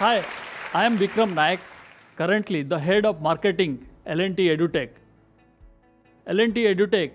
Hi, I am Bikram Nayak, currently the head of marketing L&T EduTech. L&T EduTech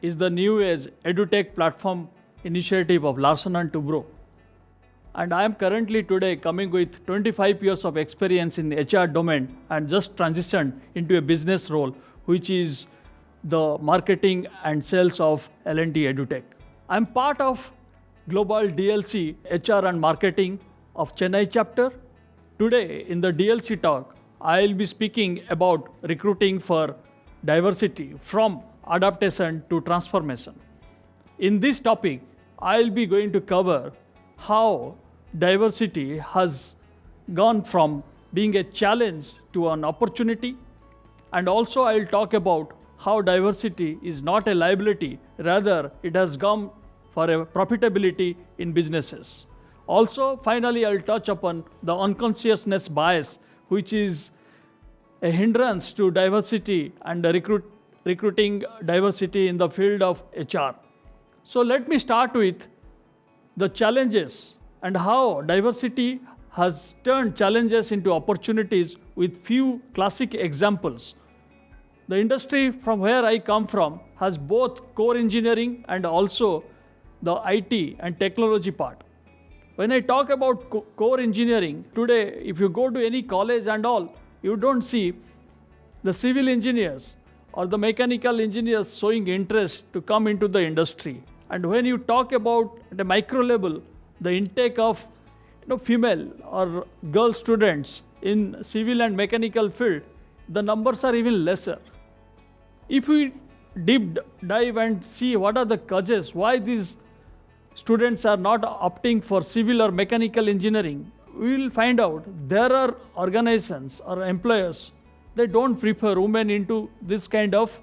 is the new age EduTech platform initiative of Larsen & Toubro. And I am currently today coming with 25 years of experience in the HR domain and just transitioned into a business role, which is the marketing and sales of L&T EduTech. I am part of Global DLC HR and Marketing of Chennai chapter. Today in the DLC talk, I will be speaking about recruiting for diversity from adaptation to transformation. In this topic, I will be going to cover how diversity has gone from being a challenge to an opportunity, and also I will talk about how diversity is not a liability, rather it has come for a profitability in businesses. Also, finally, I will touch upon the unconsciousness bias, which is a hindrance to diversity and recruiting diversity in the field of HR. So let me start with the challenges and how diversity has turned challenges into opportunities with few classic examples. The industry from where I come from has both core engineering and also the IT and technology part. When I talk about core engineering, today if you go to any college and all, you don't see the civil engineers or the mechanical engineers showing interest to come into the industry. And when you talk about at a micro level, the intake of female or girl students in civil and mechanical field, the numbers are even lesser. If we deep dive and see what are the causes why these students are not opting for civil or mechanical engineering, we will find out there are organizations or employers, they don't prefer women into this kind of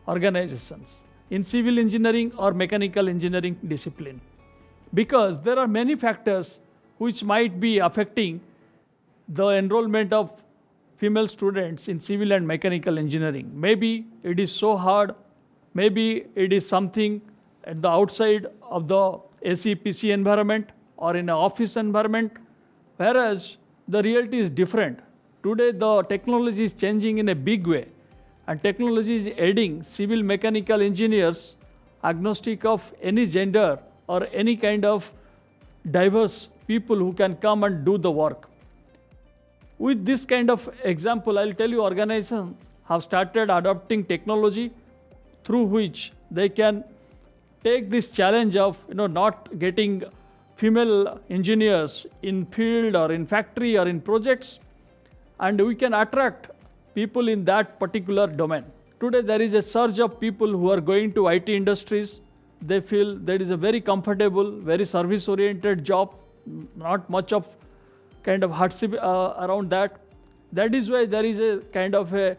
organizations in civil engineering or mechanical engineering discipline, because there are many factors which might be affecting the enrollment of female students in civil and mechanical engineering. Maybe it is so hard, maybe it is something at the outside of the AC/PC environment or in an office environment, whereas the reality is different. Today the technology is changing in a big way, and technology is aiding civil mechanical engineers agnostic of any gender or any kind of diverse people who can come and do the work. With this kind of example, I'll tell you organizations have started adopting technology through which they can take this challenge of not getting female engineers in field or in factory or in projects, and we can attract people in that particular domain. Today there is a surge of people who are going to IT industries. They feel that is a very comfortable, very service oriented job, not much of kind of hardship around that. That is why there is a kind of a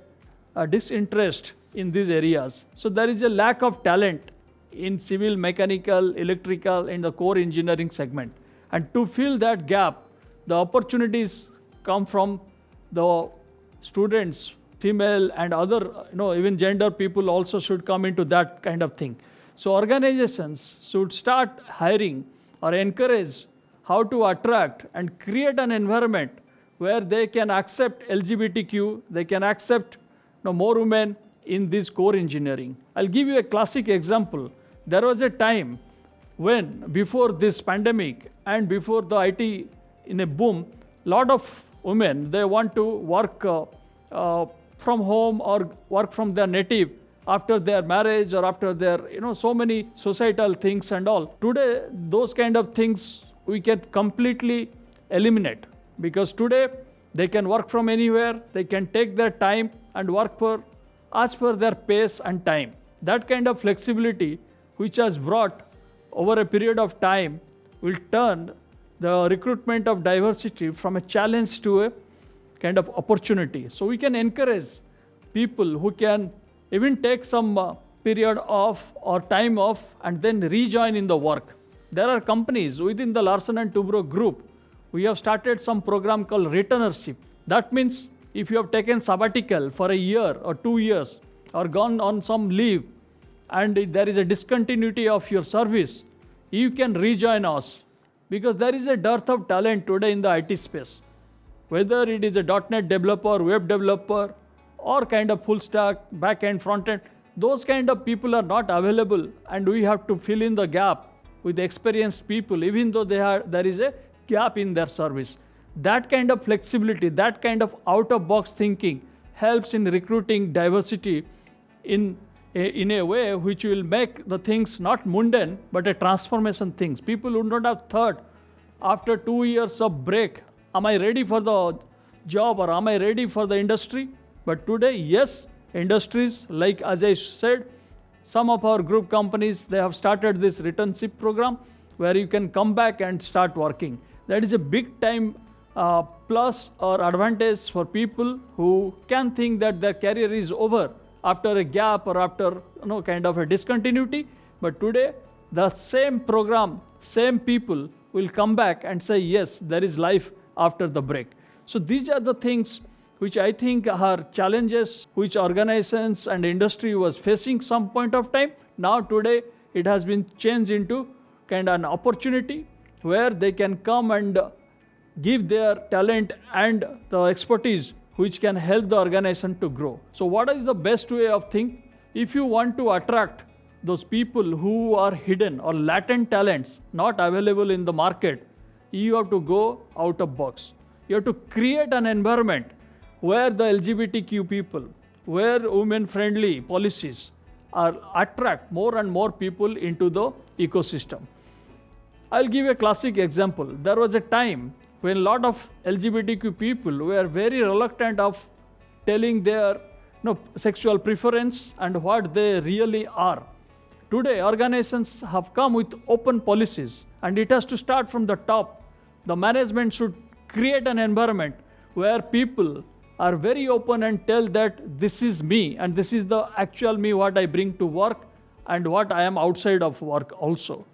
disinterest in these areas. So there is a lack of talent in civil, mechanical, electrical and the core engineering segment. And to fill that gap, the opportunities come from the students, female and other, even gender people also should come into that kind of thing. So organizations should start hiring or encourage how to attract and create an environment where they can accept LGBTQ, they can accept more women in this core engineering. I'll give you a classic example. There was a time when before this pandemic and before the IT in a boom, lot of women, they want to work from home or work from their native after their marriage or after their, so many societal things and all. Today, those kind of things we can completely eliminate, because today they can work from anywhere, they can take their time and work as per their pace and time. That kind of flexibility which has brought over a period of time will turn the recruitment of diversity from a challenge to a kind of opportunity. So we can encourage people who can even take some period off or time off and then rejoin in the work. There are companies within the Larsen & Toubro group. We have started some program called returnership. That means if you have taken sabbatical for a year or 2 years or gone on some leave and there is a discontinuity of your service, you can rejoin us, because there is a dearth of talent today in the IT space. whether it is a .NET developer, web developer, or kind of full stack, back end, front end, those kind of people are not available, and we have to fill in the gap with experienced people, even though there is a gap in their service. That kind of flexibility, that kind of out-of-box thinking helps in recruiting diversity in a way which will make the things not mundane, but a transformation things. People would not have thought after 2 years of break, am I ready for the job or am I ready for the industry? But today, yes, industries, like as I said, some of our group companies, they have started this returnship program where you can come back and start working. That is a big time plus or advantage for people who can think that their career is over after a gap or after kind of a discontinuity. But today, the same program, same people will come back and say, yes, there is life after the break. So these are the things which I think are challenges which organizations and industry was facing some point of time. Now today, it has been changed into kind of an opportunity where they can come and give their talent and the expertise which can help the organization to grow. So what is the best way of thinking? If you want to attract those people who are hidden or latent talents not available in the market, you have to go out of box. You have to create an environment where the LGBTQ people, where women-friendly policies are attract more and more people into the ecosystem. I'll give a classic example. There was a time when a lot of LGBTQ people were very reluctant of telling their sexual preference and what they really are. Today, organizations have come with open policies, and it has to start from the top. The management should create an environment where people are very open and tell that this is me and this is the actual me, what I bring to work and what I am outside of work also.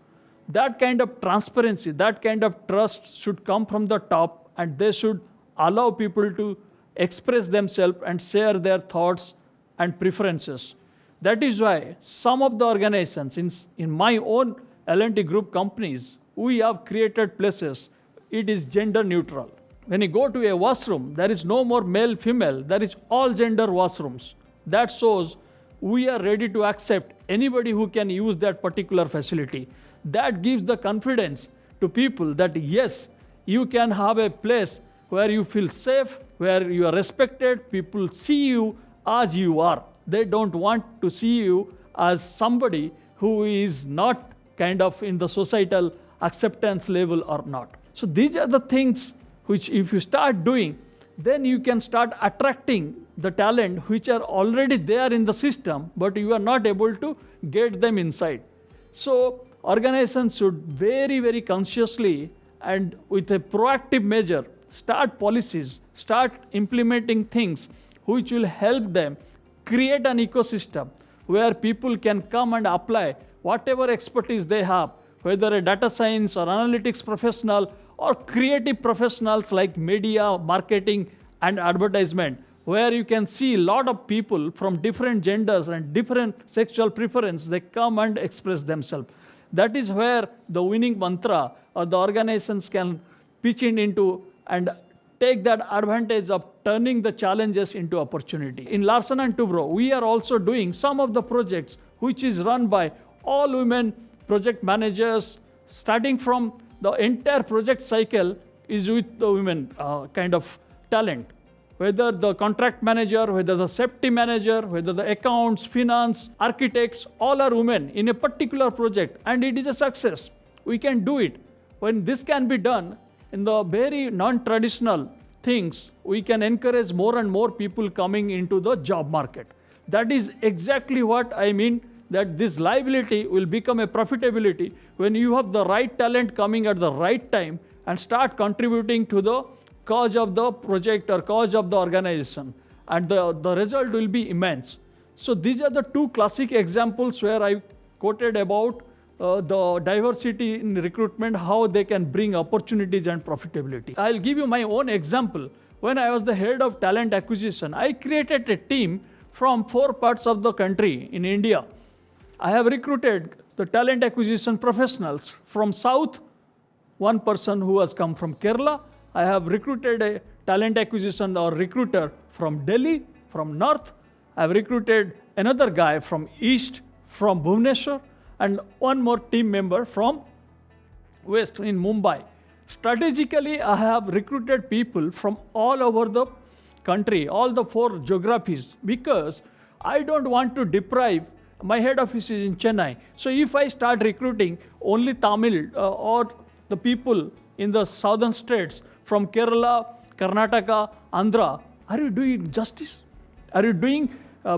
That kind of transparency, that kind of trust should come from the top, and they should allow people to express themselves and share their thoughts and preferences. That is why some of the organizations in my own L&T group companies, we have created places. It is gender neutral. When you go to a washroom, there is no more male, female. There is all gender washrooms. That shows we are ready to accept anybody who can use that particular facility. That gives the confidence to people that yes, you can have a place where you feel safe, where you are respected. People see you as you are. They don't want to see you as somebody who is not kind of in the societal acceptance level or not. So these are the things which if you start doing, then you can start attracting the talent which are already there in the system, but you are not able to get them inside. So organizations should very, very consciously and with a proactive measure start policies, start implementing things which will help them create an ecosystem where people can come and apply whatever expertise they have, whether a data science or analytics professional or creative professionals like media, marketing, and advertisement, where you can see a lot of people from different genders and different sexual preference, they come and express themselves. That is where the winning mantra or the organizations can pitch into and take that advantage of turning the challenges into opportunity. In Larsen & Toubro, we are also doing some of the projects which is run by all women project managers, starting from the entire project cycle is with the women kind of talent. Whether the contract manager, whether the safety manager, whether the accounts, finance, architects, all are women in a particular project, and it is a success. We can do it. When this can be done in the very non-traditional things, we can encourage more and more people coming into the job market. That is exactly what I mean, that this liability will become a profitability when you have the right talent coming at the right time and start contributing to the cause of the project or cause of the organization, and the result will be immense. So these are the two classic examples where I quoted about the diversity in recruitment, how they can bring opportunities and profitability. I'll give you my own example. When I was the head of talent acquisition, I created a team from 4 parts of the country in India. I have recruited the talent acquisition professionals from South, one person who has come from Kerala. I have recruited a talent acquisition or recruiter from Delhi, from North. I've recruited another guy from East, from Bhubaneswar, and one more team member from West in Mumbai. Strategically, I have recruited people from all over the country, all the 4 geographies, because I don't want to deprive. My head office is in Chennai. So if I start recruiting only Tamil or the people in the southern states from Kerala, Karnataka, Andhra, are you doing justice? Are you doing,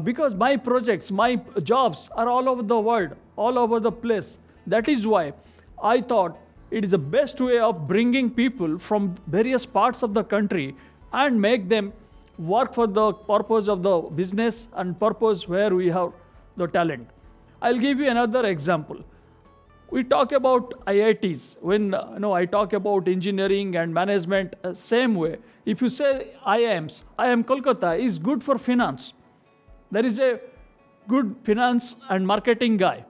because my projects, my jobs are all over the world, all over the place. That is why I thought it is the best way of bringing people from various parts of the country and make them work for the purpose of the business and purpose where we have the talent. I'll give you another example. We talk about IITs. When I talk about engineering and management, same way. If you say IIMs, IIM Kolkata is good for finance. There is a good finance and marketing guy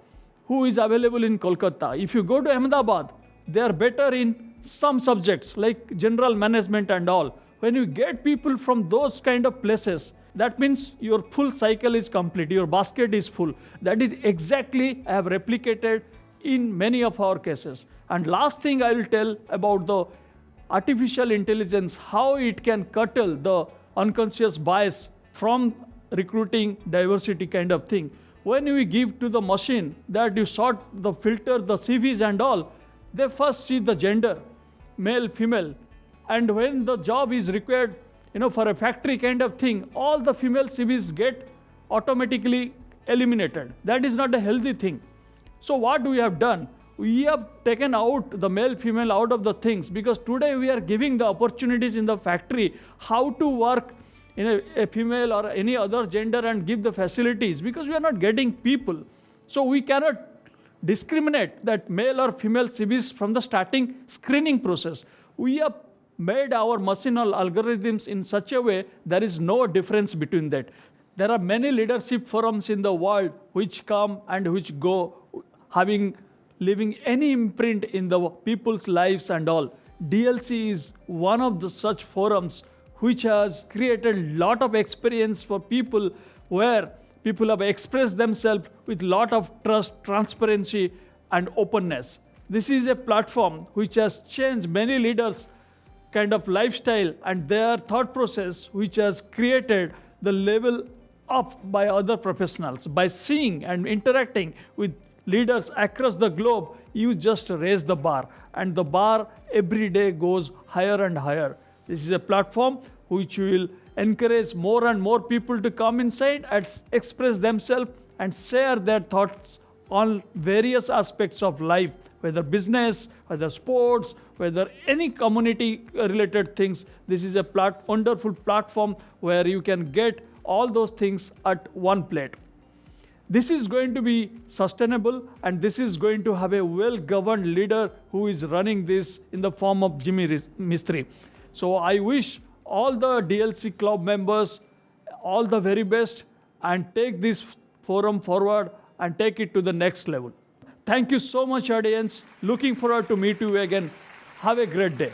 who is available in Kolkata. If you go to Ahmedabad, they are better in some subjects like general management and all. When you get people from those kind of places, that means your full cycle is complete, your basket is full. That is exactly I have replicated in many of our cases. And last thing I will tell about the artificial intelligence, how it can curtail the unconscious bias from recruiting diversity kind of thing. When we give to the machine that you sort the filter, the CVs and all, they first see the gender, male, female. And when the job is required, for a factory kind of thing, all the female CVs get automatically eliminated. That is not a healthy thing. So what we have done, we have taken out the male, female out of the things, because today we are giving the opportunities in the factory how to work in a female or any other gender and give the facilities, because we are not getting people. So we cannot discriminate that male or female CVs from the starting screening process. We have made our machinal algorithms in such a way there is no difference between that. There are many leadership forums in the world which come and which go, leaving any imprint in the people's lives and all. DLC is one of the such forums which has created a lot of experience for people, where people have expressed themselves with lot of trust, transparency and openness. This is a platform which has changed many leaders' kind of lifestyle and their thought process, which has created the level up by other professionals. By seeing and interacting with leaders across the globe, you just raise the bar, and the bar every day goes higher and higher. This is a platform which will encourage more and more people to come inside and express themselves and share their thoughts on various aspects of life, whether business, whether sports, whether any community related things. This is a wonderful platform where you can get all those things at one plate. This is going to be sustainable, and this is going to have a well-governed leader who is running this in the form of Jimmy Mistry. So I wish all the DLC club members all the very best, and take this forum forward and take it to the next level. Thank you so much, audience. Looking forward to meet you again. Have a great day.